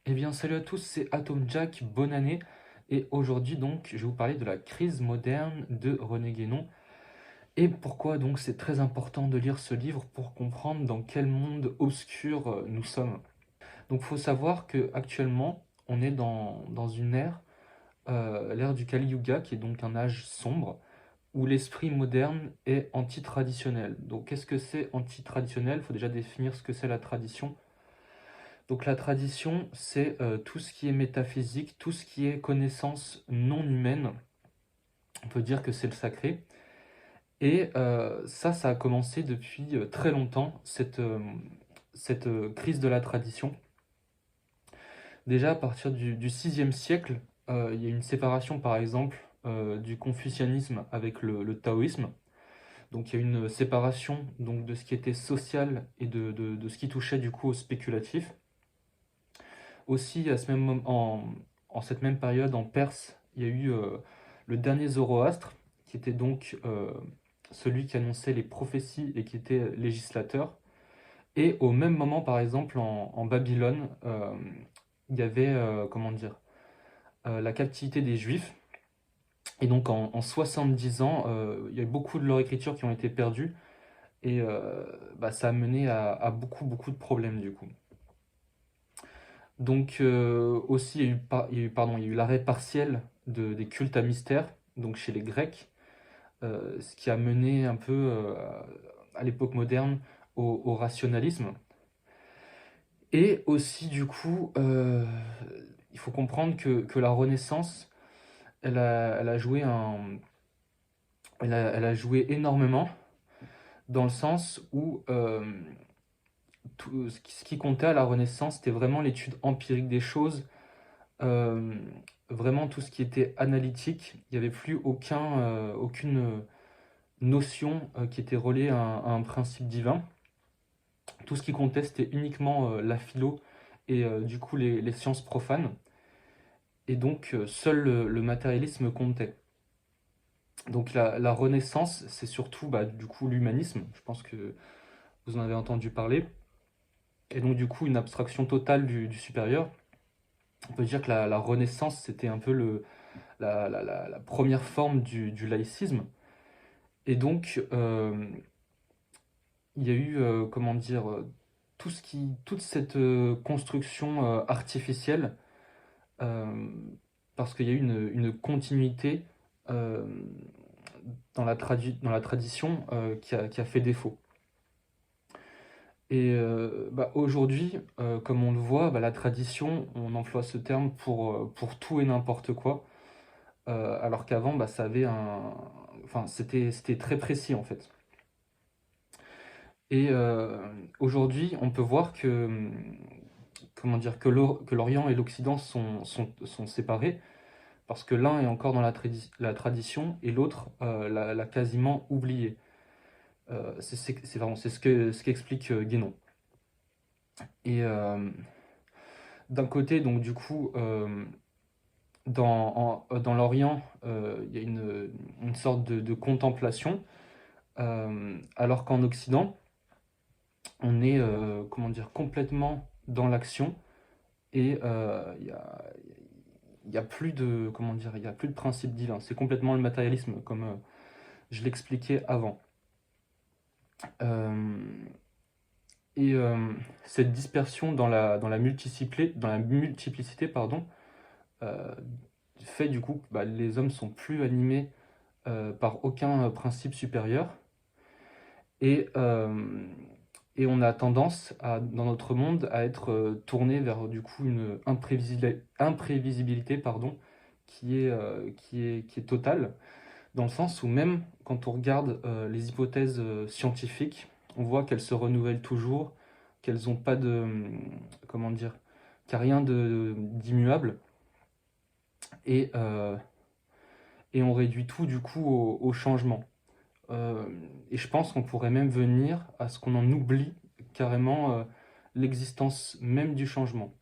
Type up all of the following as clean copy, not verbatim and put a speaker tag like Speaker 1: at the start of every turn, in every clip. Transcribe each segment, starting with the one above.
Speaker 1: Eh bien, salut à tous, c'est Atom Jack, bonne année. Et aujourd'hui, donc, je vais vous parler de la crise moderne de René Guénon. Et pourquoi donc c'est très important de lire ce livre pour comprendre dans quel monde obscur nous sommes. Donc, il faut savoir que actuellement, on est dans une ère, l'ère du Kali Yuga, qui est donc un âge sombre, où l'esprit moderne est anti-traditionnel. Donc, qu'est-ce que c'est anti-traditionnel? Il faut déjà définir ce que c'est la tradition. Donc la tradition, c'est tout ce qui est métaphysique, tout ce qui est connaissance non humaine. On peut dire que c'est le sacré. Et ça a commencé depuis très longtemps, cette crise de la tradition. Déjà à partir du 6e siècle, il y a une séparation par exemple du confucianisme avec le taoïsme. Donc il y a une séparation donc, de ce qui était social et de ce qui touchait du coup au spéculatif. Aussi, en cette même période, en Perse, il y a eu le dernier Zoroastre, qui était donc celui qui annonçait les prophéties et qui était législateur. Et au même moment, par exemple, en Babylone, il y avait, comment dire, la captivité des Juifs. Et donc en 70 ans, il y a eu beaucoup de leurs écritures qui ont été perdues. Et ça a mené à beaucoup, beaucoup de problèmes du coup. Donc aussi, il y a eu l'arrêt partiel des cultes à mystère, donc chez les Grecs, ce qui a mené un peu à l'époque moderne au rationalisme. Et aussi, du coup, il faut comprendre que la Renaissance, elle a joué elle a joué énormément dans le sens où ce qui comptait à la Renaissance, c'était vraiment l'étude empirique des choses. Euh, Vraiment tout ce qui était analytique, il n'y avait plus aucune notion qui était reliée à un principe divin. Tout ce qui comptait, c'était uniquement la philo et du coup les sciences profanes. Et donc seul le matérialisme comptait. Donc la Renaissance, c'est surtout du coup l'humanisme. Je pense que vous en avez entendu parler. Et donc du coup une abstraction totale du supérieur. On peut dire que la Renaissance, c'était un peu la première forme du laïcisme. Et donc, il y a eu, comment dire, toute cette construction artificielle, euh, parce qu'il y a eu une continuité euh, dans la tradition qui a fait défaut. Et aujourd'hui, comme on le voit, la tradition, on emploie ce terme pour tout et n'importe quoi, alors qu'avant, ça avait enfin, c'était très précis en fait. Et aujourd'hui, on peut voir que, comment dire, que l'Orient et l'Occident sont séparés, parce que l'un est encore dans la tradition et l'autre l'a quasiment oublié. C'est ce qu'explique Guénon. Et d'un côté, donc du coup, dans l'Orient, il y a une sorte de contemplation, alors qu'en Occident, on est comment dire, complètement dans l'action et il y a plus de comment dire, il y a plus de principe divin. C'est complètement le matérialisme, comme je l'expliquais avant. Euh, et cette dispersion dans la multiplicité pardon, euh, fait du coup que les hommes sont plus animés par aucun principe supérieur et et on a tendance dans notre monde à être tourné vers du coup une imprévisibilité pardon, qui est totale, dans le sens où même quand on regarde les hypothèses scientifiques, on voit qu'elles se renouvellent toujours, qu'elles n'ont pas comment dire, qu'il n'y a rien d'immuable, et, euh, et on réduit tout du coup au changement. Et je pense qu'on pourrait même venir à ce qu'on en oublie carrément l'existence même du changement.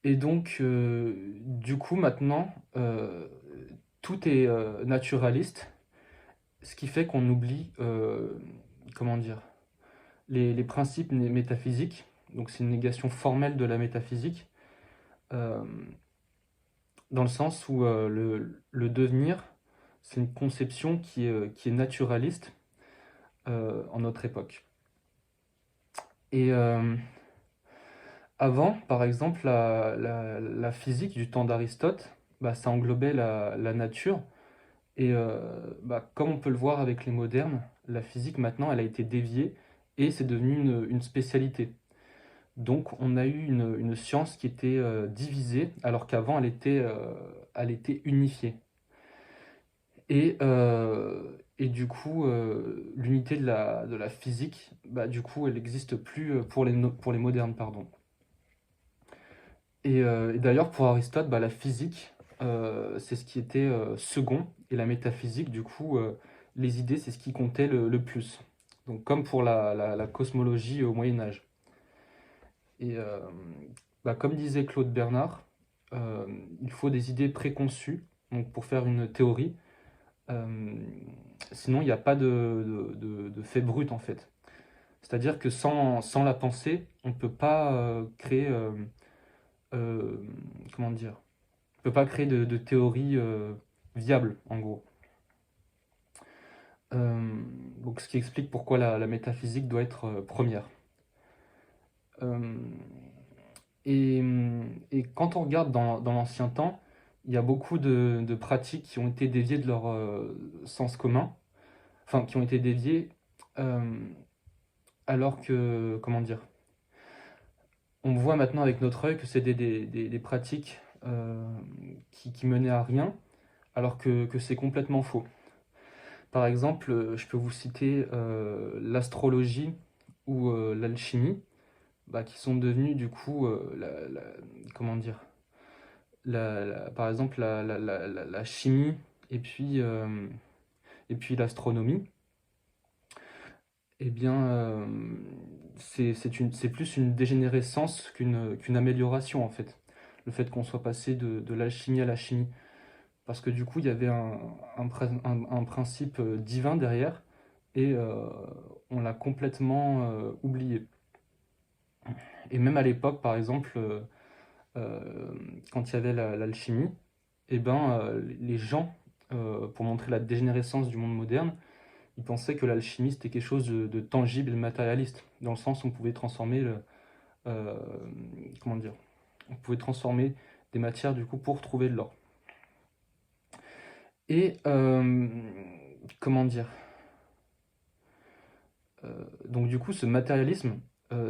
Speaker 1: Et donc, du coup, maintenant, tout est naturaliste, ce qui fait qu'on oublie, comment dire, les principes métaphysiques. Donc c'est une négation formelle de la métaphysique, euh, dans le sens où le devenir, c'est une conception qui est naturaliste en notre époque. Et avant, par exemple, la physique du temps d'Aristote, bah, ça englobait la nature. Et bah, comme on peut le voir avec les modernes, la physique maintenant, elle a été déviée et c'est devenu une spécialité. Donc on a eu une science qui était divisée, alors qu'avant elle était unifiée. Et du coup, l'unité de la physique, bah, du coup, elle n'existe plus pour pour les modernes, pardon. Et d'ailleurs, pour Aristote, bah, la physique, c'est ce qui était second, et la métaphysique, du coup, les idées, c'est ce qui comptait le plus. Donc, comme pour la cosmologie au Moyen Âge. Et bah, comme disait Claude Bernard, euh, il faut des idées préconçues donc pour faire une théorie. Euh, Sinon, il n'y a pas de fait brut, en fait. C'est-à-dire que sans la pensée, on ne peut pas créer... euh, comment dire? On peut pas créer de théorie viable, en gros. Euh, donc, ce qui explique pourquoi la métaphysique doit être première. Euh, et, et quand on regarde dans l'ancien temps, il y a beaucoup de pratiques qui ont été déviées de leur sens commun, enfin, qui ont été déviées euh, alors que, comment dire, on voit maintenant avec notre œil que c'est des pratiques qui menaient à rien, alors que c'est complètement faux. Par exemple, je peux vous citer l'astrologie ou l'alchimie, bah, qui sont devenus du coup, comment dire, par exemple la chimie et puis l'astronomie. Eh bien, c'est plus une dégénérescence qu'une amélioration en fait. Le fait qu'on soit passé de l'alchimie à la chimie. Parce que du coup, il y avait un principe divin derrière et on l'a complètement oublié. Et même à l'époque, par exemple, euh, quand il y avait l'alchimie, eh ben, les gens, pour montrer la dégénérescence du monde moderne, ils pensaient que l'alchimie c'était quelque chose de tangible et de matérialiste, dans le sens où on pouvait transformer euh, comment dire, on pouvait transformer des matières du coup pour trouver de l'or. Et comment dire, donc du coup ce matérialisme,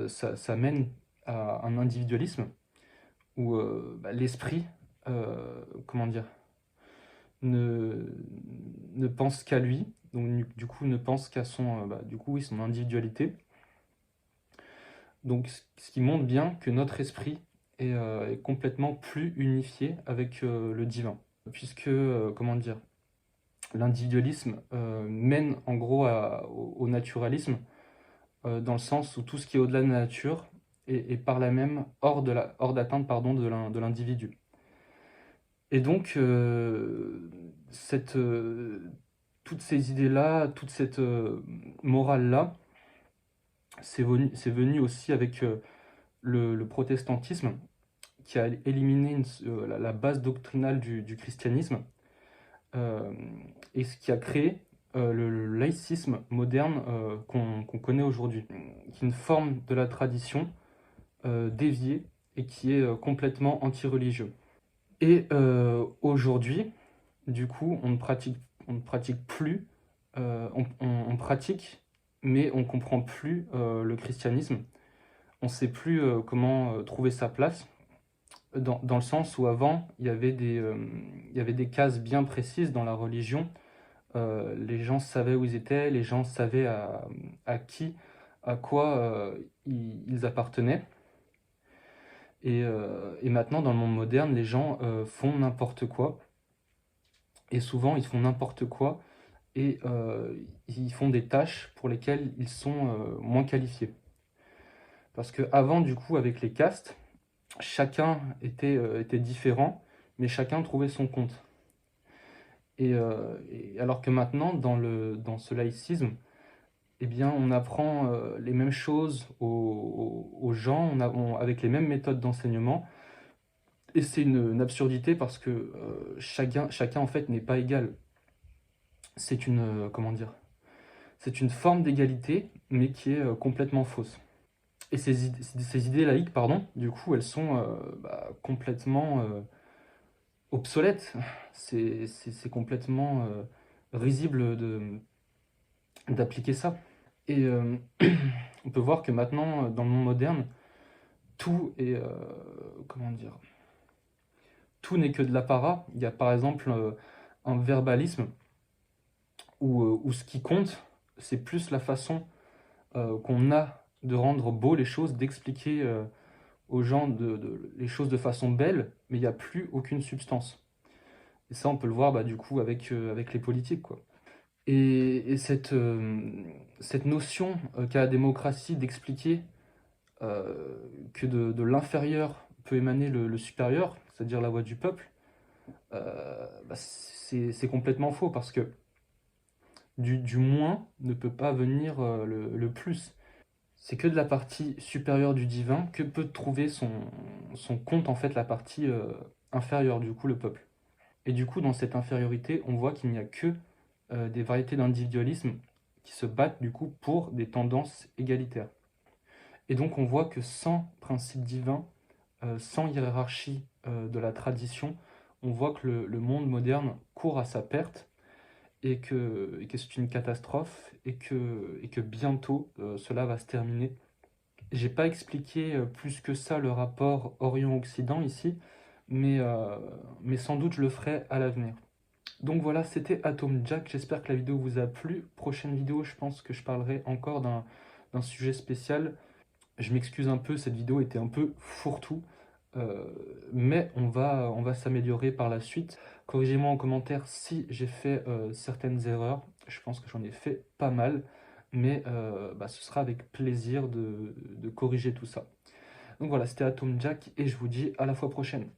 Speaker 1: ça mène à un individualisme où bah, l'esprit, comment dire, ne, ne pense qu'à lui, donc du coup ne pense qu'à son, bah, du coup, oui, son individualité. Donc ce qui montre bien que notre esprit est complètement plus unifié avec le divin. Puisque, comment dire, l'individualisme mène en gros au naturalisme, dans le sens où tout ce qui est au-delà de la nature est par là même hors d'atteinte pardon, de l'individu. Et donc, cette, toutes ces idées-là, toute cette morale-là, c'est venu aussi avec le protestantisme, qui a éliminé la base doctrinale du christianisme, euh, et ce qui a créé le laïcisme moderne qu'on connaît aujourd'hui, qui est une forme de la tradition déviée et qui est complètement anti-religieux. Et aujourd'hui, du coup, on ne pratique plus, on pratique, mais on ne comprend plus le christianisme. On ne sait plus comment trouver sa place, dans le sens où avant, il y avait des cases bien précises dans la religion. Les gens savaient où ils étaient, les gens savaient à qui, à quoi ils appartenaient. Et maintenant, dans le monde moderne, les gens font n'importe quoi. Et souvent, ils font n'importe quoi et ils font des tâches pour lesquelles ils sont moins qualifiés. Parce qu'avant, du coup, avec les castes, chacun était différent, mais chacun trouvait son compte. Et alors que maintenant, dans ce laïcisme, eh bien, on apprend les mêmes choses aux gens, avec les mêmes méthodes d'enseignement. Et c'est une absurdité parce que chacun en fait n'est pas égal. C'est comment dire, c'est une forme d'égalité, mais qui est complètement fausse. Et ces idées laïques, pardon, du coup, elles sont complètement obsolètes. C'est complètement risible d'appliquer ça. Et on peut voir que maintenant, dans le monde moderne, tout est, comment dire, tout n'est que de l'apparat. Il y a par exemple un verbalisme où ce qui compte, c'est plus la façon qu'on a de rendre beau les choses, d'expliquer aux gens les choses de façon belle, mais il n'y a plus aucune substance. Et ça, on peut le voir du coup avec les politiques, quoi. Et cette notion qu'a la démocratie d'expliquer que de l'inférieur peut émaner le supérieur, c'est-à-dire la voix du peuple, c'est complètement faux parce que du moins ne peut pas venir le plus. C'est que de la partie supérieure du divin que peut trouver son compte en fait la partie inférieure, du coup le peuple. Et du coup dans cette infériorité, on voit qu'il n'y a que des variétés d'individualisme qui se battent du coup pour des tendances égalitaires. Et donc on voit que sans principe divin, sans hiérarchie de la tradition, on voit que le monde moderne court à sa perte et que c'est une catastrophe et que bientôt cela va se terminer. J'ai pas expliqué plus que ça le rapport Orient-Occident ici, mais sans doute je le ferai à l'avenir. Donc voilà, c'était Atom Jack, j'espère que la vidéo vous a plu. Prochaine vidéo, je pense que je parlerai encore d'un sujet spécial. Je m'excuse un peu, cette vidéo était un peu fourre-tout, euh, mais on va s'améliorer par la suite. Corrigez-moi en commentaire si j'ai fait certaines erreurs. Je pense que j'en ai fait pas mal, mais ce sera avec plaisir de corriger tout ça. Donc voilà, c'était Atom Jack et je vous dis à la fois prochaine.